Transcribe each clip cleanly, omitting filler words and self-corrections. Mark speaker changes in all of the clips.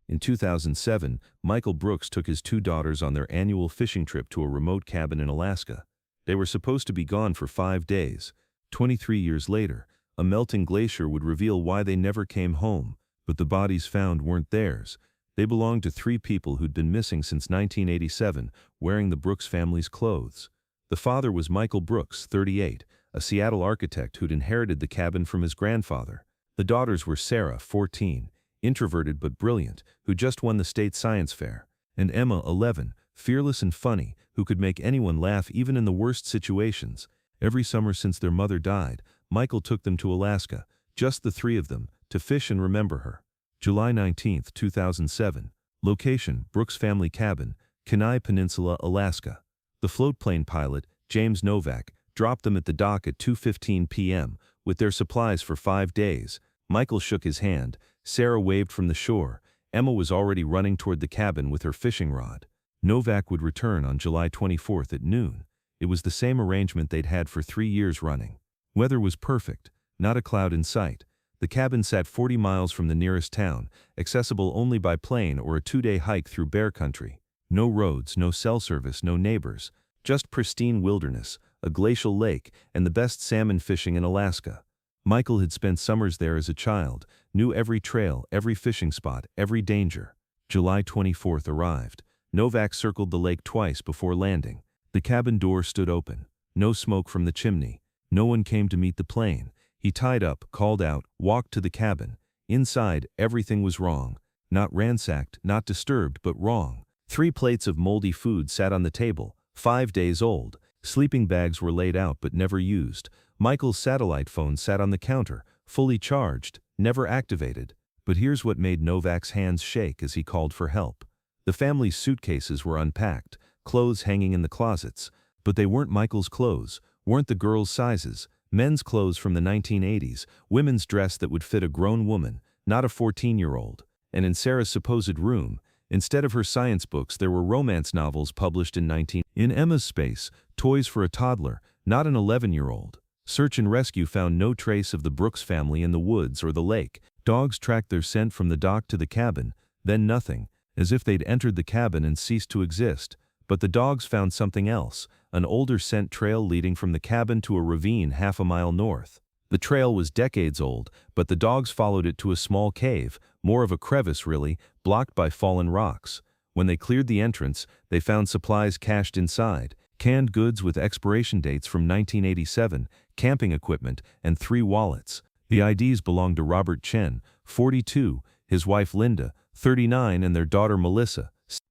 Speaker 1: In 2007, Michael Brooks took his two daughters on their annual fishing trip to a remote cabin in Alaska. They were supposed to be gone for 5 days. 23 years later, a melting glacier would reveal why they never came home, but the bodies found weren't theirs. They belonged to 3 people who'd been missing since 1987, wearing the Brooks family's clothes. The father was Michael Brooks, 38, a Seattle architect who'd inherited the cabin from his grandfather. The daughters were Sarah, 14, introverted but brilliant, who just won the state science fair, and Emma, 11, fearless and funny, who could make anyone laugh even in the worst situations. Every summer since their mother died, Michael took them to Alaska, just the 3 of them, to fish and remember her. July 19, 2007. Location: Brooks Family Cabin, Kenai Peninsula, Alaska. The floatplane pilot, James Novak, dropped them at the dock at 2:15 p.m. with their supplies for 5 days. Michael shook his hand, Sarah waved from the shore, Emma was already running toward the cabin with her fishing rod. Novak would return on July 24 at noon. It was the same arrangement they'd had for 3 years running. Weather was perfect, not a cloud in sight. The cabin sat 40 miles from the nearest town, accessible only by plane or a 2-day hike through bear country. No roads, no cell service, no neighbors, just pristine wilderness, a glacial lake, and the best salmon fishing in Alaska. Michael had spent summers there as a child, knew every trail, every fishing spot, every danger. July 24 arrived. Novak circled the lake twice before landing. The cabin door stood open. No smoke from the chimney. No one came to meet the plane. He tied up, called out, walked to the cabin. Inside, everything was wrong. Not ransacked, not disturbed, but wrong. 3 plates of moldy food sat on the table, 5 days old. Sleeping bags were laid out but never used. Michael's satellite phone sat on the counter, fully charged, never activated. But here's what made Novak's hands shake as he called for help. The family's suitcases were unpacked, clothes hanging in the closets. But they weren't Michael's clothes, weren't the girls' sizes. Men's clothes from the 1980s, women's dress that would fit a grown woman, not a 14-year-old. And in Sarah's supposed room, instead of her science books, there were romance novels published in In Emma's space, toys for a toddler, not an 11-year-old. Search and rescue found no trace of the Brooks family in the woods or the lake. Dogs tracked their scent from the dock to the cabin, then nothing, as if they'd entered the cabin and ceased to exist. But the dogs found something else, an older scent trail leading from the cabin to a ravine half a mile north. The trail was decades old, but the dogs followed it to a small cave, more of a crevice really, blocked by fallen rocks. When they cleared the entrance, they found supplies cached inside, canned goods with expiration dates from 1987, camping equipment, and 3 wallets. The IDs belonged to Robert Chen, 42, his wife Linda, 39, and their daughter Melissa.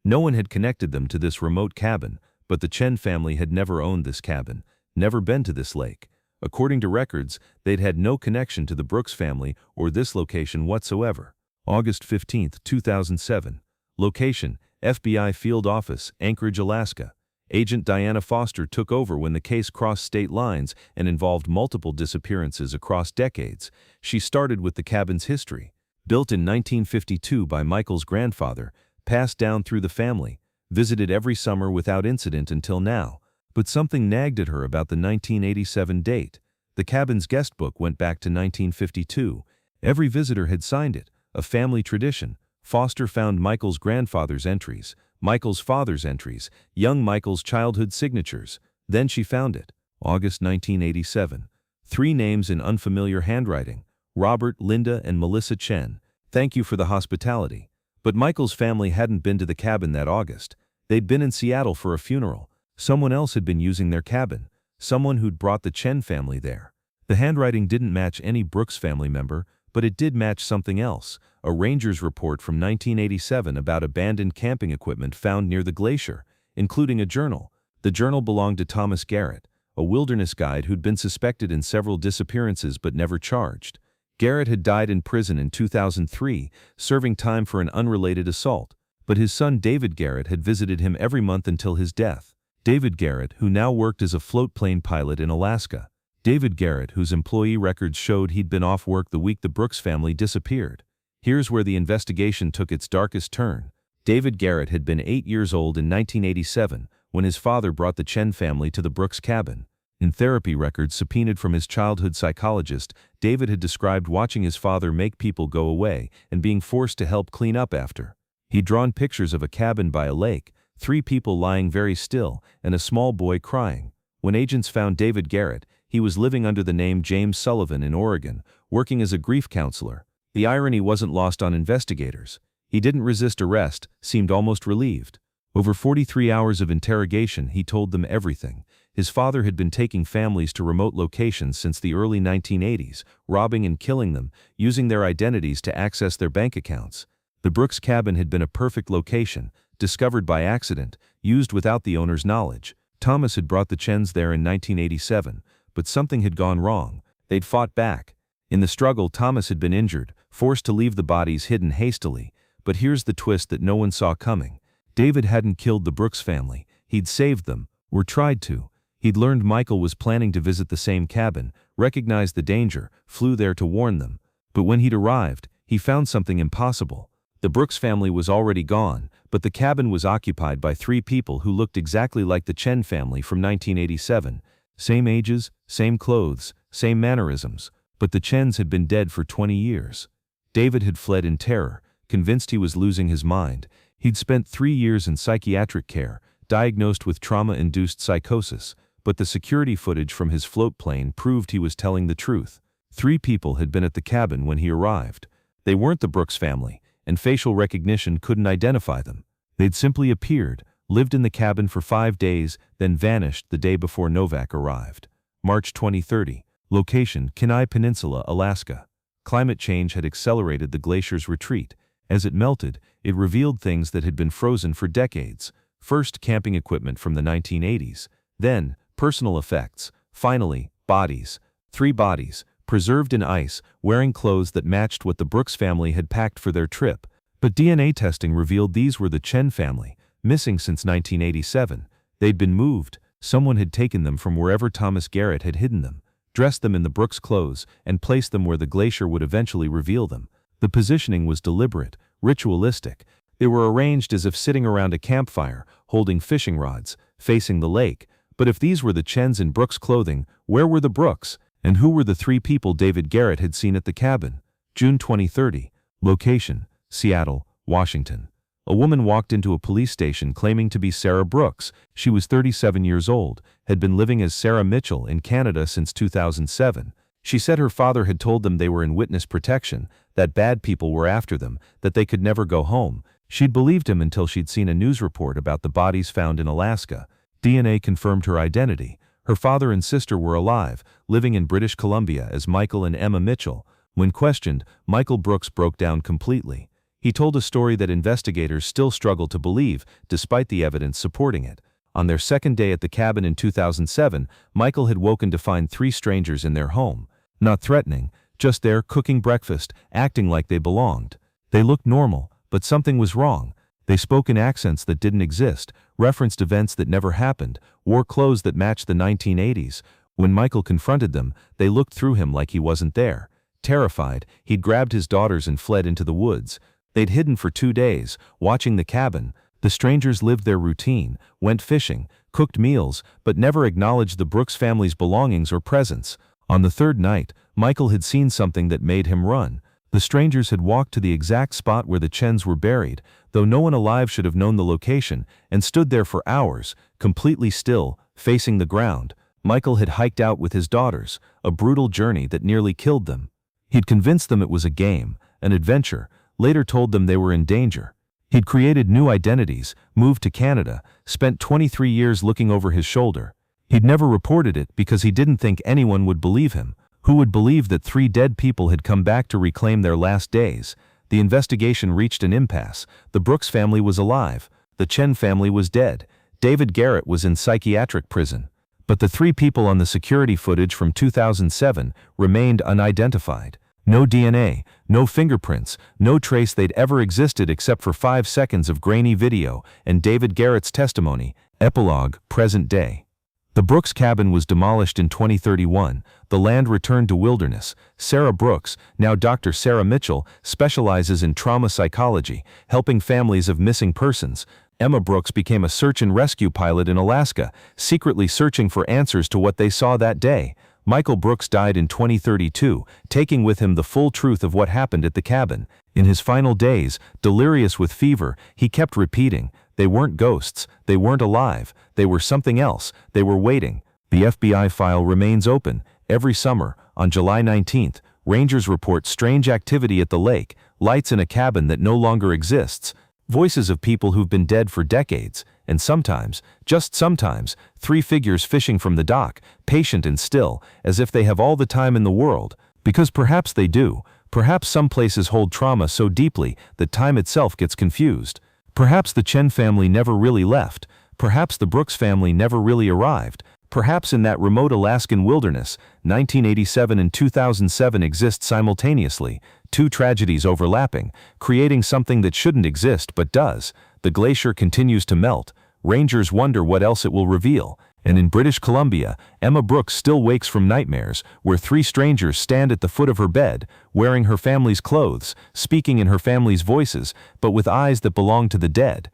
Speaker 1: No one had connected them to this remote cabin, but the Chen family had never owned this cabin, never been to this lake. According to records, they'd had no connection to the Brooks family or this location whatsoever. August 15, 2007. Location: FBI Field Office, Anchorage, Alaska. Agent Diana Foster took over when the case crossed state lines and involved multiple disappearances across decades. She started with the cabin's history. Built in 1952 by Michael's grandfather, passed down through the family, visited every summer without incident until now. But something nagged at her about the 1987 date. The cabin's guest book went back to 1952. Every visitor had signed it, a family tradition. Foster found Michael's grandfather's entries, Michael's father's entries, young Michael's childhood signatures. Then she found it. August 1987. 3 names in unfamiliar handwriting: Robert, Linda, and Melissa Chen. Thank you for the hospitality. But Michael's family hadn't been to the cabin that August. They'd been in Seattle for a funeral. Someone else had been using their cabin, someone who'd brought the Chen family there. The handwriting didn't match any Brooks family member, but it did match something else, a ranger's report from 1987 about abandoned camping equipment found near the glacier, including a journal. The journal belonged to Thomas Garrett, a wilderness guide who'd been suspected in several disappearances but never charged. Garrett had died in prison in 2003, serving time for an unrelated assault, but his son David Garrett had visited him every month until his death. David Garrett, who now worked as a floatplane pilot in Alaska. David Garrett, whose employee records showed he'd been off work the week the Brooks family disappeared. Here's where the investigation took its darkest turn. David Garrett had been 8 years old in 1987 when his father brought the Chen family to the Brooks cabin. In therapy records subpoenaed from his childhood psychologist, David had described watching his father make people go away and being forced to help clean up after. He'd drawn pictures of a cabin by a lake, 3 people lying very still, and a small boy crying. When agents found David Garrett, he was living under the name James Sullivan in Oregon, working as a grief counselor. The irony wasn't lost on investigators. He didn't resist arrest, seemed almost relieved. Over 43 hours of interrogation, he told them everything. His father had been taking families to remote locations since the early 1980s, robbing and killing them, using their identities to access their bank accounts. The Brooks cabin had been a perfect location, discovered by accident, used without the owner's knowledge. Thomas had brought the Chens there in 1987, but something had gone wrong. They'd fought back. In the struggle, Thomas had been injured, forced to leave the bodies hidden hastily. But here's the twist that no one saw coming. David hadn't killed the Brooks family. He'd saved them, or tried to. He'd learned Michael was planning to visit the same cabin, recognized the danger, flew there to warn them. But when he'd arrived, he found something impossible. The Brooks family was already gone, but the cabin was occupied by 3 people who looked exactly like the Chen family from 1987. Same ages, same clothes, same mannerisms. But the Chens had been dead for 20 years. David had fled in terror, convinced he was losing his mind. He'd spent 3 years in psychiatric care, diagnosed with trauma-induced psychosis, but the security footage from his float plane proved he was telling the truth. 3 people had been at the cabin when he arrived. They weren't the Brooks family, and facial recognition couldn't identify them. They'd simply appeared, lived in the cabin for 5 days, then vanished the day before Novak arrived. March 2030. Location: Kenai Peninsula, Alaska. Climate change had accelerated the glacier's retreat. As it melted, it revealed things that had been frozen for decades. First, camping equipment from the 1980s. Then, personal effects. Finally, bodies. 3 bodies, preserved in ice, wearing clothes that matched what the Brooks family had packed for their trip. But DNA testing revealed these were the Chen family, missing since 1987. They'd been moved. Someone had taken them from wherever Thomas Garrett had hidden them, dressed them in the Brooks clothes, and placed them where the glacier would eventually reveal them. The positioning was deliberate, ritualistic. They were arranged as if sitting around a campfire, holding fishing rods, facing the lake. But if these were the Chens in Brooks clothing, where were the Brooks? And who were the 3 people David Garrett had seen at the cabin? June 2030. Location: Seattle, Washington. A woman walked into a police station claiming to be Sarah Brooks. She was 37 years old, had been living as Sarah Mitchell in Canada since 2007. She said her father had told them they were in witness protection, that bad people were after them, that they could never go home. She'd believed him until she'd seen a news report about the bodies found in Alaska. DNA confirmed her identity. Her father and sister were alive, living in British Columbia as Michael and Emma Mitchell. When questioned, Michael Brooks broke down completely. He told a story that investigators still struggle to believe, despite the evidence supporting it. On their second day at the cabin in 2007, Michael had woken to find 3 strangers in their home. Not threatening, just there cooking breakfast, acting like they belonged. They looked normal, but something was wrong. They spoke in accents that didn't exist, referenced events that never happened, wore clothes that matched the 1980s. When Michael confronted them, they looked through him like he wasn't there. Terrified, he'd grabbed his daughters and fled into the woods. They'd hidden for 2 days, watching the cabin. The strangers lived their routine, went fishing, cooked meals, but never acknowledged the Brooks family's belongings or presence. On the 3rd night, Michael had seen something that made him run. The strangers had walked to the exact spot where the Chens were buried, though no one alive should have known the location, and stood there for hours, completely still, facing the ground. Michael had hiked out with his daughters, a brutal journey that nearly killed them. He'd convinced them it was a game, an adventure, later told them they were in danger. He'd created new identities, moved to Canada, spent 23 years looking over his shoulder. He'd never reported it because he didn't think anyone would believe him. Who would believe that 3 dead people had come back to reclaim their last days? The investigation reached an impasse. The Brooks family was alive. The Chen family was dead. David Garrett was in psychiatric prison. But the 3 people on the security footage from 2007 remained unidentified. No DNA, no fingerprints, no trace they'd ever existed except for 5 seconds of grainy video and David Garrett's testimony. Epilogue: present day. The Brooks cabin was demolished in 2031, the land returned to wilderness. Sarah Brooks, now Dr. Sarah Mitchell, specializes in trauma psychology, helping families of missing persons. Emma Brooks became a search and rescue pilot in Alaska, secretly searching for answers to what they saw that day. Michael Brooks died in 2032, taking with him the full truth of what happened at the cabin. In his final days, delirious with fever, he kept repeating, "They weren't ghosts, they weren't alive, they were something else, they were waiting." The FBI file remains open. Every summer, on July 19th, rangers report strange activity at the lake, lights in a cabin that no longer exists, voices of people who've been dead for decades, and sometimes, just sometimes, three figures fishing from the dock, patient and still, as if they have all the time in the world. Because perhaps they do. Perhaps some places hold trauma so deeply that time itself gets confused. Perhaps the Chen family never really left. Perhaps the Brooks family never really arrived. Perhaps in that remote Alaskan wilderness, 1987 and 2007 exist simultaneously, two tragedies overlapping, creating something that shouldn't exist but does. The glacier continues to melt. Rangers wonder what else it will reveal. And in British Columbia, Emma Brooks still wakes from nightmares, where three strangers stand at the foot of her bed, wearing her family's clothes, speaking in her family's voices, but with eyes that belong to the dead.